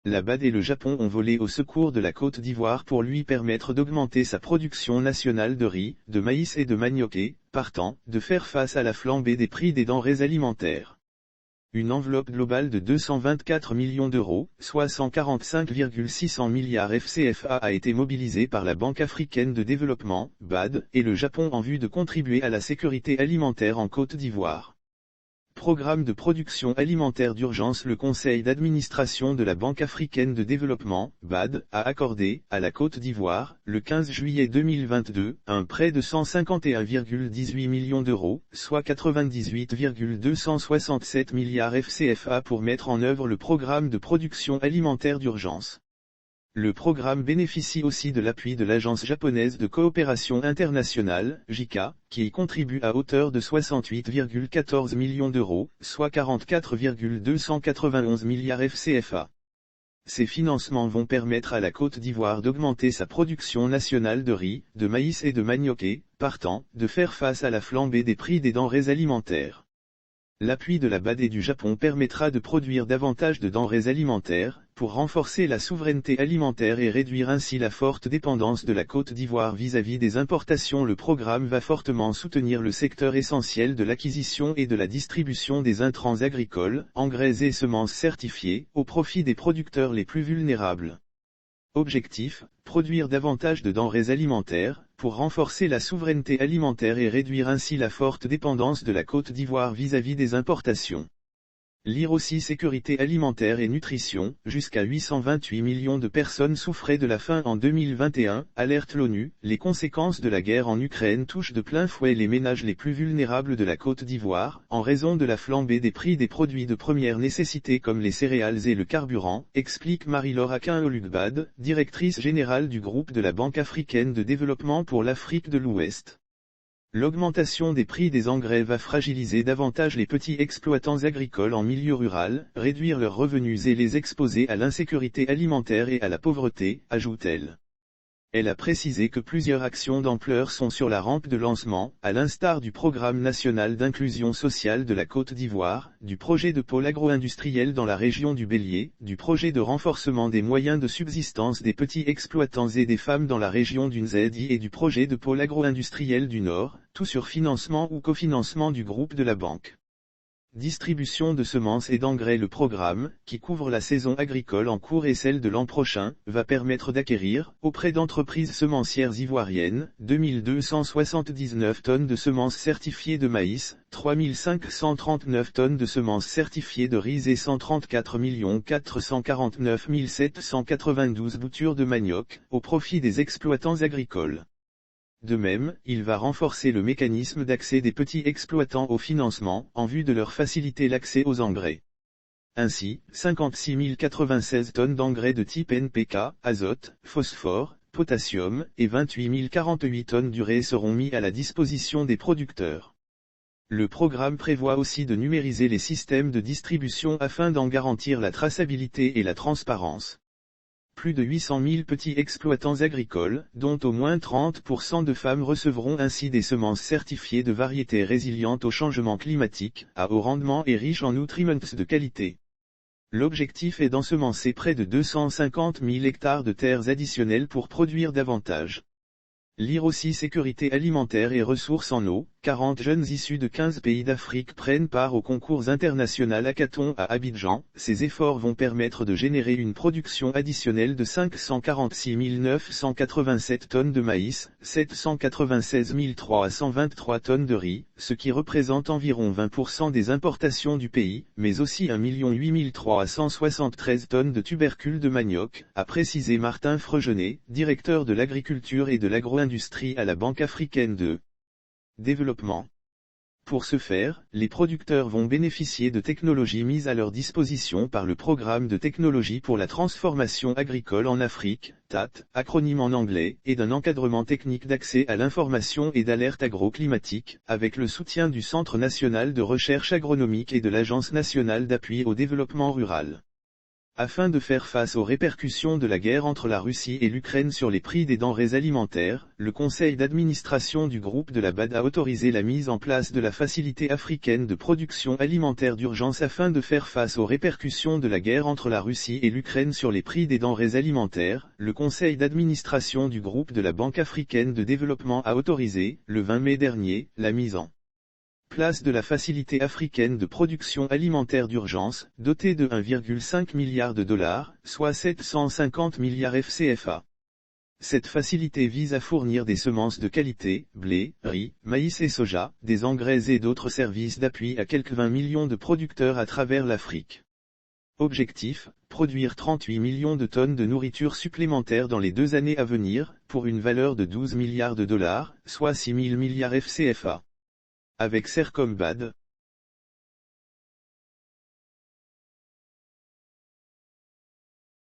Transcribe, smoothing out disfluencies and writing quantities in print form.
La BAD et le Japon ont volé au secours de la Côte d'Ivoire pour lui permettre d'augmenter sa production nationale de riz, de maïs et de manioc et, partant, de faire face à la flambée des prix des denrées alimentaires. Une enveloppe globale de 224 millions d'euros, soit 145,600 milliards FCFA a été mobilisée par la Banque africaine de développement, BAD, et le Japon en vue de contribuer à la sécurité alimentaire en Côte d'Ivoire. Programme de production alimentaire d'urgence. Le conseil d'administration de la Banque africaine de développement, BAD, a accordé, à la Côte d'Ivoire, le 15 juillet 2022, un prêt de 151,18 millions d'euros, soit 98,267 milliards FCFA pour mettre en œuvre le programme de production alimentaire d'urgence. Le programme bénéficie aussi de l'appui de l'Agence japonaise de coopération internationale, JICA, qui y contribue à hauteur de 68,14 millions d'euros, soit 44,291 milliards FCFA. Ces financements vont permettre à la Côte d'Ivoire d'augmenter sa production nationale de riz, de maïs et de manioc et, partant, de faire face à la flambée des prix des denrées alimentaires. L'appui de la BAD et du Japon permettra de produire davantage de denrées alimentaires, pour renforcer la souveraineté alimentaire et réduire ainsi la forte dépendance de la Côte d'Ivoire vis-à-vis des importations. Le programme va fortement soutenir le secteur essentiel de l'acquisition et de la distribution des intrants agricoles, engrais et semences certifiés, au profit des producteurs les plus vulnérables. Objectif, produire davantage de denrées alimentaires, pour renforcer la souveraineté alimentaire et réduire ainsi la forte dépendance de la Côte d'Ivoire vis-à-vis des importations. Lire aussi sécurité alimentaire et nutrition, jusqu'à 828 millions de personnes souffraient de la faim en 2021, alerte l'ONU, les conséquences de la guerre en Ukraine touchent de plein fouet les ménages les plus vulnérables de la Côte d'Ivoire, en raison de la flambée des prix des produits de première nécessité comme les céréales et le carburant, explique Marie-Laure Akin-Olugbad, directrice générale du groupe de la Banque africaine de développement pour l'Afrique de l'Ouest. L'augmentation des prix des engrais va fragiliser davantage les petits exploitants agricoles en milieu rural, réduire leurs revenus et les exposer à l'insécurité alimentaire et à la pauvreté, ajoute-t-elle. Elle a précisé que plusieurs actions d'ampleur sont sur la rampe de lancement, à l'instar du Programme national d'inclusion sociale de la Côte d'Ivoire, du projet de pôle agro-industriel dans la région du Bélier, du projet de renforcement des moyens de subsistance des petits exploitants et des femmes dans la région du Nzedi et du projet de pôle agro-industriel du Nord, tout sur financement ou cofinancement du groupe de la banque. Distribution de semences et d'engrais. Le programme, qui couvre la saison agricole en cours et celle de l'an prochain, va permettre d'acquérir, auprès d'entreprises semencières ivoiriennes, 2279 tonnes de semences certifiées de maïs, 3539 tonnes de semences certifiées de riz et 134 449 792 boutures de manioc, au profit des exploitants agricoles. De même, il va renforcer le mécanisme d'accès des petits exploitants au financement, en vue de leur faciliter l'accès aux engrais. Ainsi, 56 096 tonnes d'engrais de type NPK, azote, phosphore, potassium, et 28 048 tonnes d'urée seront mis à la disposition des producteurs. Le programme prévoit aussi de numériser les systèmes de distribution afin d'en garantir la traçabilité et la transparence. Plus de 800 000 petits exploitants agricoles, dont au moins 30% de femmes recevront ainsi des semences certifiées de variétés résilientes au changement climatique, à haut rendement et riches en nutriments de qualité. L'objectif est d'ensemencer près de 250 000 hectares de terres additionnelles pour produire davantage. Lire aussi sécurité alimentaire et ressources en eau. 40 jeunes issus de 15 pays d'Afrique prennent part au concours international Hackathon à Abidjan. Ces efforts vont permettre de générer une production additionnelle de 546 987 tonnes de maïs, 796 323 tonnes de riz, ce qui représente environ 20% des importations du pays, mais aussi 1 8 373 tonnes de tubercules de manioc, a précisé Martin Fregenet, directeur de l'agriculture et de l'agro-industrie à la Banque africaine de développement. Pour ce faire, les producteurs vont bénéficier de technologies mises à leur disposition par le Programme de technologie pour la transformation agricole en Afrique, TAT, acronyme en anglais, et d'un encadrement technique d'accès à l'information et d'alerte agroclimatique, avec le soutien du Centre national de recherche agronomique et de l'Agence nationale d'appui au développement rural. Afin de faire face aux répercussions de la guerre entre la Russie et l'Ukraine sur les prix des denrées alimentaires, le conseil d'administration du groupe de la BAD a autorisé la mise en place de la Facilité africaine de production alimentaire d'urgence afin de faire face aux répercussions de la guerre entre la Russie et l'Ukraine sur les prix des denrées alimentaires. Le conseil d'administration du groupe de la Banque africaine de développement a autorisé, le 20 mai dernier, la mise en place de la Facilité africaine de production alimentaire d'urgence, dotée de 1,5 milliard de dollars, soit 750 milliards FCFA. Cette facilité vise à fournir des semences de qualité, blé, riz, maïs et soja, des engrais et d'autres services d'appui à quelques 20 millions de producteurs à travers l'Afrique. Objectif, produire 38 millions de tonnes de nourriture supplémentaire dans les 2 années à venir, pour une valeur de 12 milliards de dollars, soit 6 000 milliards FCFA. Avec Sercombad,